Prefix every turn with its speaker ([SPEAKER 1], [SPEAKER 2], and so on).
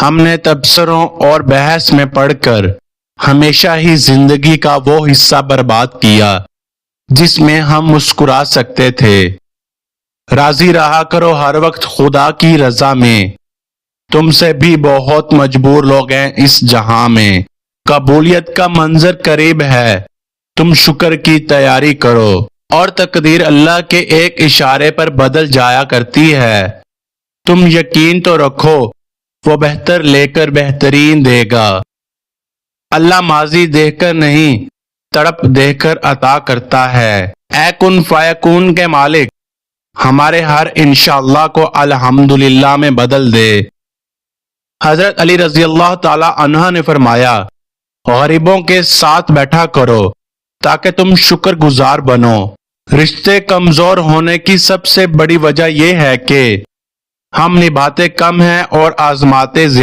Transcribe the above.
[SPEAKER 1] ہم نے تبصروں اور بحث میں پڑھ کر ہمیشہ ہی زندگی کا وہ حصہ برباد کیا جس میں ہم مسکرا سکتے تھے۔ راضی رہا کرو ہر وقت خدا کی رضا میں، تم سے بھی بہت مجبور لوگ ہیں اس جہاں میں۔ قبولیت کا منظر قریب ہے، تم شکر کی تیاری کرو، اور تقدیر اللہ کے ایک اشارے پر بدل جایا کرتی ہے۔ تم یقین تو رکھو وہ بہتر لے کر بہترین دے گا۔ اللہ ماضی دیکھ کر نہیں، تڑپ دیکھ کر عطا کرتا ہے۔ اے کن فیکون کے مالک، ہمارے ہر انشاءاللہ کو الحمدللہ میں بدل دے۔ حضرت علی رضی اللہ تعالی عنہ نے فرمایا، غریبوں کے ساتھ بیٹھا کرو تاکہ تم شکر گزار بنو۔ رشتے کمزور ہونے کی سب سے بڑی وجہ یہ ہے کہ ہم نبھاتے کم ہیں اور آزماتے زیادہ۔